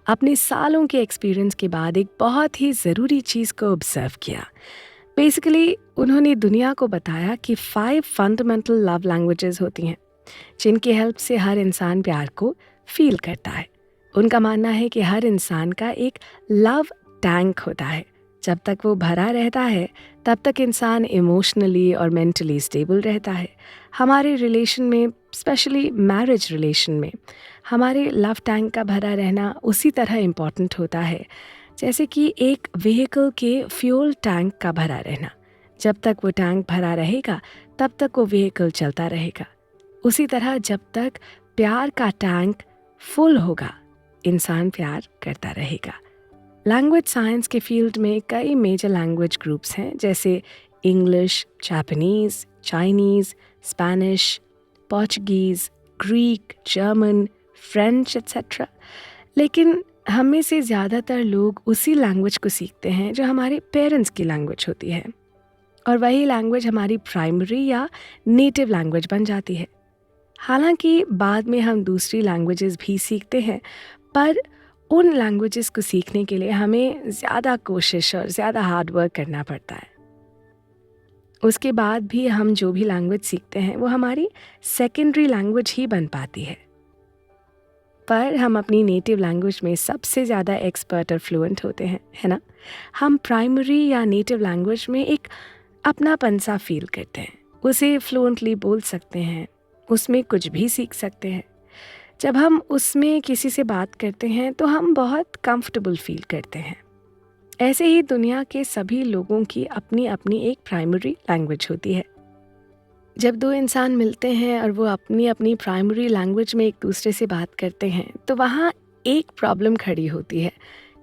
अपने सालों के एक्सपीरियंस के बाद एक बहुत ही ज़रूरी चीज़ को ऑब्जर्व किया। बेसिकली उन्होंने दुनिया को बताया कि 5 फंडामेंटल लव लैंग्वेजेस होती हैं जिनकी हेल्प से हर इंसान प्यार को फील करता है। उनका मानना है कि हर इंसान का एक लव टैंक होता है। जब तक वो भरा रहता है तब तक इंसान इमोशनली और मेंटली स्टेबल रहता है। हमारे रिलेशन में, स्पेशली मैरिज रिलेशन में, हमारे लव टैंक का भरा रहना उसी तरह इम्पॉर्टेंट होता है जैसे कि एक व्हीकल के फ्यूल टैंक का भरा रहना। जब तक वो टैंक भरा रहेगा तब तक वो व्हीकल चलता रहेगा। उसी तरह जब तक प्यार का टैंक फुल होगा इंसान प्यार करता रहेगा। लैंग्वेज साइंस के फील्ड में कई मेजर लैंग्वेज ग्रुप्स हैं जैसे English, Japanese, Chinese, Spanish, Portuguese, Greek, German, French etcetera. लेकिन हम में से ज़्यादातर लोग उसी लैंग्वेज को सीखते हैं जो हमारे पेरेंट्स की लैंग्वेज होती है, और वही लैंग्वेज हमारी प्राइमरी या नेटिव लैंग्वेज बन जाती है। हालांकि बाद में हम दूसरी लैंग्वेजेस भी सीखते हैं, पर उन लैंग्वेजेस को सीखने के लिए हमें ज़्यादा कोशिश और ज़्यादा हार्ड वर्क करना पड़ता है। उसके बाद भी हम जो भी लैंग्वेज सीखते हैं वो हमारी सेकेंडरी लैंग्वेज ही बन पाती है। पर हम अपनी नेटिव लैंग्वेज में सबसे ज़्यादा एक्सपर्ट और फ्लुएंट होते हैं, है ना? हम प्राइमरी या नेटिव लैंग्वेज में एक अपनापन सा फील करते हैं, उसे फ्लुएंटली बोल सकते हैं, उसमें कुछ भी सीख सकते हैं। जब हम उसमें किसी से बात करते हैं तो हम बहुत कंफर्टेबल फील करते हैं। ऐसे ही दुनिया के सभी लोगों की अपनी अपनी एक प्राइमरी लैंग्वेज होती है। जब दो इंसान मिलते हैं और वो अपनी अपनी प्राइमरी लैंग्वेज में एक दूसरे से बात करते हैं तो वहाँ एक प्रॉब्लम खड़ी होती है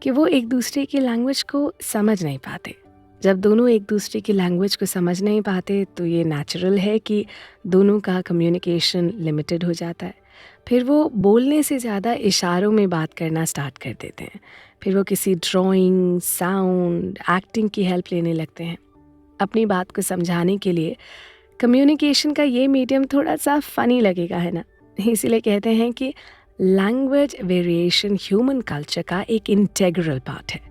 कि वो एक दूसरे की लैंग्वेज को समझ नहीं पाते। जब दोनों एक दूसरे की लैंग्वेज को समझ नहीं पाते तो ये नेचुरल है कि दोनों का कम्युनिकेशन लिमिटेड हो जाता है। फिर वो बोलने से ज़्यादा इशारों में बात करना स्टार्ट कर देते हैं। फिर वो किसी ड्राइंग, साउंड, एक्टिंग की हेल्प लेने लगते हैं। अपनी बात को समझाने के लिए कम्युनिकेशन का ये मीडियम थोड़ा सा फ़नी लगेगा, है ना? इसीलिए कहते हैं कि लैंग्वेज वेरिएशन ह्यूमन कल्चर का एक इंटेग्रल पार्ट है।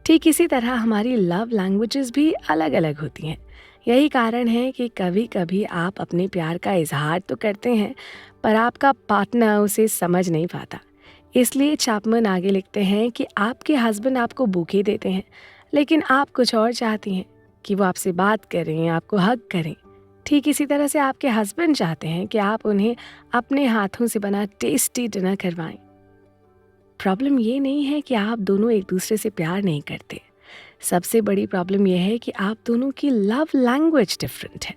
ठीक इसी तरह हमारी लव लैंग्वेजेस भी अलग अलग होती हैं। यही कारण है कि कभी कभी आप अपने प्यार का इजहार तो करते हैं पर आपका पार्टनर उसे समझ नहीं पाता। इसलिए चैपमैन आगे लिखते हैं कि आपके हस्बैंड आपको बुके देते हैं लेकिन आप कुछ और चाहती हैं कि वो आपसे बात करें, आपको हग करें। ठीक इसी तरह से आपके हस्बैंड चाहते हैं कि आप उन्हें अपने हाथों से बना टेस्टी डिनर करवाएं। प्रॉब्लम ये नहीं है कि आप दोनों एक दूसरे से प्यार नहीं करते। सबसे बड़ी प्रॉब्लम यह है कि आप दोनों की लव लैंग्वेज डिफरेंट है।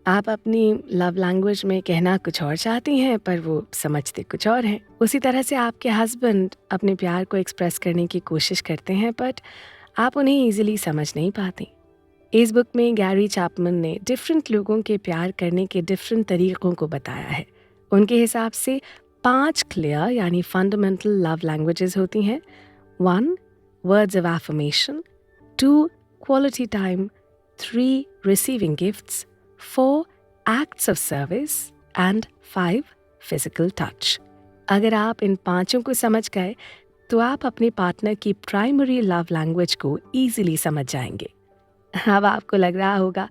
आप अपनी लव लैंग्वेज में कहना कुछ और चाहती हैं पर वो समझते कुछ और हैं। उसी तरह से आपके हस्बैंड अपने प्यार को एक्सप्रेस करने की कोशिश करते हैं बट आप उन्हें ईजिली समझ नहीं पाती। इस बुक में गैरी चैपमैन ने डिफरेंट लोगों के प्यार करने के डिफरेंट तरीक़ों को बताया है। उनके हिसाब से 5 क्लियर यानी फंडामेंटल लव लैंग्वेजेस होती हैं। 1 words of affirmation, 2 quality time, 3 receiving gifts, 4 acts of service and 5 physical touch. अगर आप इन पांचों को समझ गए तो आप अपने पार्टनर की प्राइमरी लव लैंग्वेज को ईजिली समझ जाएंगे। अब आपको लग रहा होगा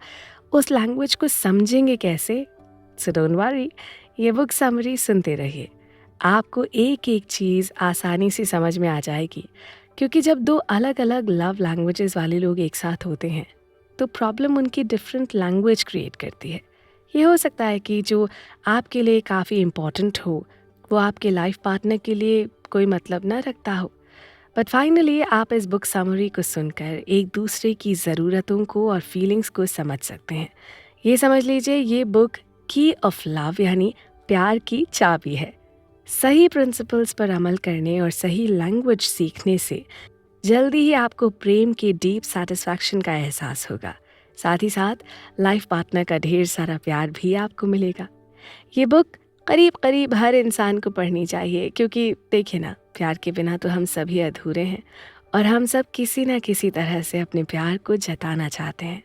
उस लैंग्वेज को समझेंगे कैसे? सो डोंट वरी, ये बुक समरी सुनते रहिए। आपको एक एक चीज़ आसानी से समझ में आ जाएगी, क्योंकि जब दो अलग अलग लव लैंग्वेजेस वाले लोग एक साथ होते हैं तो प्रॉब्लम उनकी डिफरेंट लैंग्वेज क्रिएट करती है। ये हो सकता है कि जो आपके लिए काफ़ी इम्पॉर्टेंट हो वो आपके लाइफ पार्टनर के लिए कोई मतलब ना रखता हो। बट फाइनली आप इस बुक समरी को सुनकर एक दूसरे की ज़रूरतों को और फीलिंग्स को समझ सकते हैं। ये समझ लीजिए ये बुक की ऑफ लव यानी प्यार की चाबी है। सही प्रिंसिपल्स पर अमल करने और सही लैंग्वेज सीखने से जल्दी ही आपको प्रेम की डीप सेटिस्फैक्शन का एहसास होगा। साथ ही साथ लाइफ पार्टनर का ढेर सारा प्यार भी आपको मिलेगा। ये बुक करीब करीब हर इंसान को पढ़नी चाहिए, क्योंकि देखिए ना, प्यार के बिना तो हम सभी अधूरे हैं और हम सब किसी न किसी तरह से अपने प्यार को जताना चाहते हैं।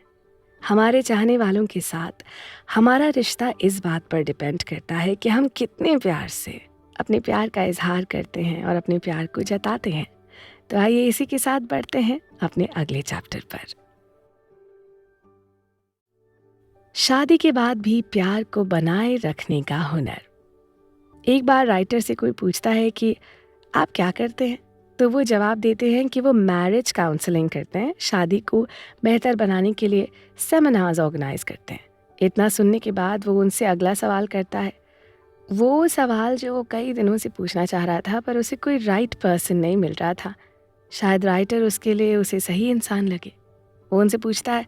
हमारे चाहने वालों के साथ हमारा रिश्ता इस बात पर डिपेंड करता है कि हम कितने प्यार से अपने प्यार का इजहार करते हैं और अपने प्यार को जताते हैं। तो आइए इसी के साथ बढ़ते हैं अपने अगले चैप्टर पर। शादी के बाद भी प्यार को बनाए रखने का हुनर। एक बार राइटर से कोई पूछता है कि आप क्या करते हैं, तो वो जवाब देते हैं कि वो मैरिज काउंसलिंग करते हैं, शादी को बेहतर बनाने के लिए सेमिनार्स ऑर्गेनाइज करते हैं। इतना सुनने के बाद वो उनसे अगला सवाल करता है, वो सवाल जो वो कई दिनों से पूछना चाह रहा था, पर उसे कोई राइट पर्सन नहीं मिल रहा था। शायद राइटर उसके लिए उसे सही इंसान लगे। वो उनसे पूछता है,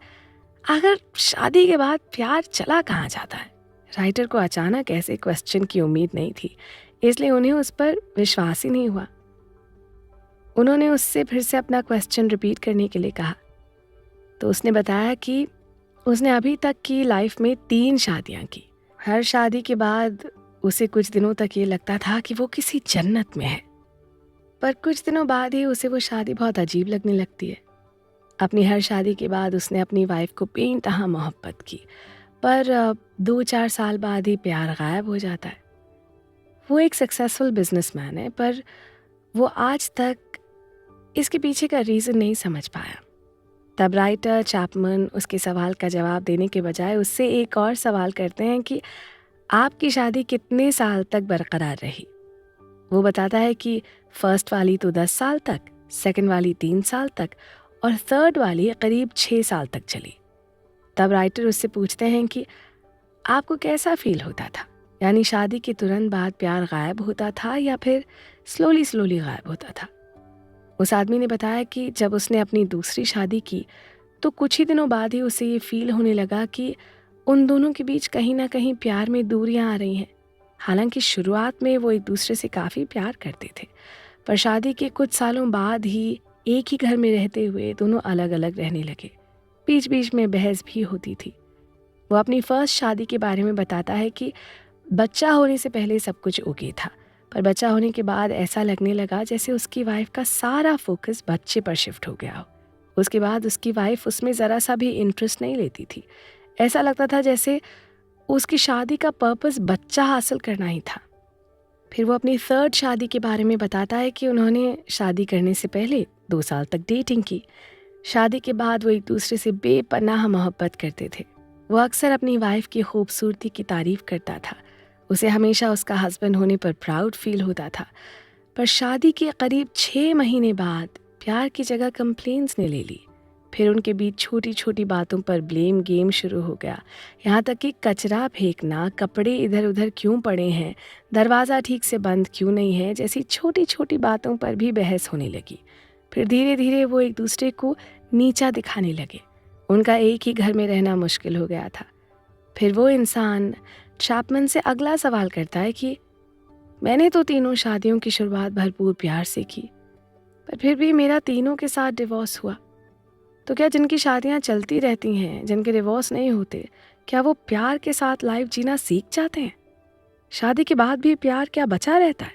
अगर शादी के बाद प्यार चला कहाँ जाता है? राइटर को अचानक ऐसे क्वेश्चन की उम्मीद नहीं थी, इसलिए उन्हें उस पर विश्वास ही नहीं हुआ। उन्होंने उससे फिर से अपना क्वेश्चन रिपीट करने के लिए कहा, तो उसने बताया कि उसने अभी तक की लाइफ में 3 शादियां की। हर शादी के बाद उसे कुछ दिनों तक ये लगता था कि वो किसी जन्नत में है, पर कुछ दिनों बाद ही उसे वो शादी बहुत अजीब लगने लगती है। अपनी हर शादी के बाद उसने अपनी वाइफ को बेइंतहा मोहब्बत की, पर 2-4 साल बाद ही प्यार गायब हो जाता है। वो एक सक्सेसफुल बिजनेसमैन है, पर वो आज तक इसके पीछे का रीज़न नहीं समझ पाया। तब राइटर चैपमन उसके सवाल का जवाब देने के बजाय उससे एक और सवाल करते हैं कि आपकी शादी कितने साल तक बरकरार रही। वो बताता है कि फर्स्ट वाली तो 10 साल तक, सेकंड वाली 3 साल तक और थर्ड वाली करीब 6 साल तक चली। तब राइटर उससे पूछते हैं कि आपको कैसा फील होता था, यानी शादी के तुरंत बाद प्यार गायब होता था या फिर स्लोली गायब होता था। उस आदमी ने बताया कि जब उसने अपनी दूसरी शादी की तो कुछ ही दिनों बाद ही उसे ये फील होने लगा कि उन दोनों के बीच कहीं ना कहीं प्यार में दूरियां आ रही हैं। हालांकि शुरुआत में वो एक दूसरे से काफ़ी प्यार करते थे, पर शादी के कुछ सालों बाद ही एक ही घर में रहते हुए दोनों अलग अलग रहने लगे। बीच बीच में बहस भी होती थी। वो अपनी फर्स्ट शादी के बारे में बताता है कि बच्चा होने से पहले सब कुछ ओके था, पर बच्चा होने के बाद ऐसा लगने लगा जैसे उसकी वाइफ का सारा फोकस बच्चे पर शिफ्ट हो गया हो। उसके बाद उसकी वाइफ उसमें ज़रा सा भी इंटरेस्ट नहीं लेती थी। ऐसा लगता था जैसे उसकी शादी का पर्पस बच्चा हासिल करना ही था। फिर वो अपनी थर्ड शादी के बारे में बताता है कि उन्होंने शादी करने से पहले 2 साल तक डेटिंग की। शादी के बाद वो एक दूसरे से बेपनाह मोहब्बत करते थे। वो अक्सर अपनी वाइफ की खूबसूरती की तारीफ करता था। उसे हमेशा उसका हस्बैंड होने पर प्राउड फील होता था। पर शादी के करीब 6 महीने बाद प्यार की जगह कंप्लेंट्स ने ले ली। फिर उनके बीच छोटी छोटी बातों पर ब्लेम गेम शुरू हो गया। यहाँ तक कि कचरा फेंकना, कपड़े इधर उधर क्यों पड़े हैं, दरवाज़ा ठीक से बंद क्यों नहीं है, जैसी छोटी छोटी बातों पर भी बहस होने लगी। फिर धीरे धीरे वो एक दूसरे को नीचा दिखाने लगे। उनका एक ही घर में रहना मुश्किल हो गया था। फिर वो इंसान चैपमन से अगला सवाल करता है कि मैंने तो तीनों शादियों की शुरुआत भरपूर प्यार से की, पर फिर भी मेरा तीनों के साथ डिवोर्स हुआ। तो क्या जिनकी शादियां चलती रहती हैं, जिनके डिवोर्स नहीं होते, क्या वो प्यार के साथ लाइफ जीना सीख जाते हैं? शादी के बाद भी प्यार क्या बचा रहता है?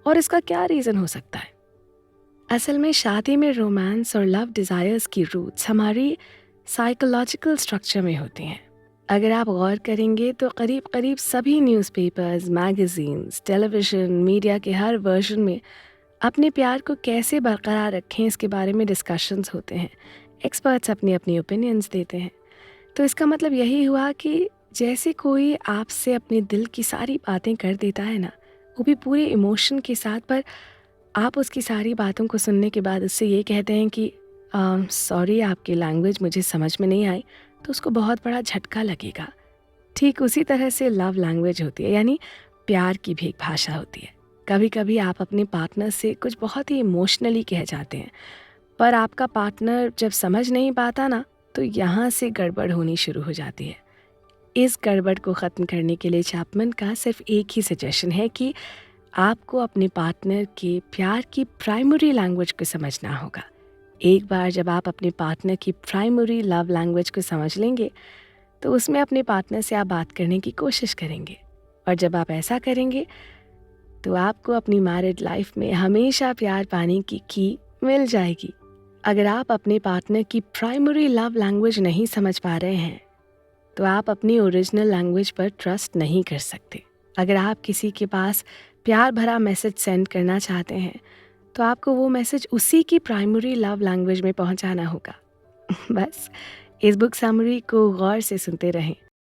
और इसका क्या रीज़न हो सकता है? असल में शादी में रोमांस और लव डिज़ायर्स की रूट्स हमारी साइकोलॉजिकल स्ट्रक्चर में होती हैं। अगर आप गौर करेंगे तो करीब करीब सभी न्यूज़पेपर्स, मैगज़ीन्स, टेलीविज़न, मीडिया के हर वर्जन में अपने प्यार को कैसे बरकरार रखें इसके बारे में डिस्कशंस होते हैं। एक्सपर्ट्स अपनी अपनी ओपिनियंस देते हैं। तो इसका मतलब यही हुआ कि जैसे कोई आपसे अपने दिल की सारी बातें कर देता है ना, वो भी पूरे इमोशन के साथ, पर आप उसकी सारी बातों को सुनने के बाद उससे ये कहते हैं कि सॉरी आपकी लैंग्वेज मुझे समझ में नहीं आई, तो उसको बहुत बड़ा झटका लगेगा। ठीक उसी तरह से लव लैंग्वेज होती है, यानी प्यार की भी एक भाषा होती है। कभी कभी आप अपने पार्टनर से कुछ बहुत ही इमोशनली कह जाते हैं, पर आपका पार्टनर जब समझ नहीं पाता ना, तो यहाँ से गड़बड़ होनी शुरू हो जाती है। इस गड़बड़ को ख़त्म करने के लिए चैपमन का सिर्फ एक ही सजेशन है कि आपको अपने पार्टनर के प्यार की प्राइमरी लैंग्वेज को समझना होगा। एक बार जब आप अपने पार्टनर की प्राइमरी लव लैंग्वेज को समझ लेंगे, तो उसमें अपने पार्टनर से आप बात करने की कोशिश करेंगे। और जब आप ऐसा करेंगे, तो आपको अपनी मैरिड लाइफ में हमेशा प्यार पाने की की मिल जाएगी। अगर आप अपने पार्टनर की प्राइमरी लव लैंग्वेज नहीं समझ पा रहे हैं, तो आप अपनी ओरिजिनल लैंग्वेज पर ट्रस्ट नहीं कर सकते। अगर आप किसी के पास प्यार भरा मैसेज सेंड करना चाहते हैं तो आपको वो मैसेज उसी की प्राइमरी लव लैंग्वेज में पहुंचाना होगा। बस इस बुक समरी को गौर से सुनते रहें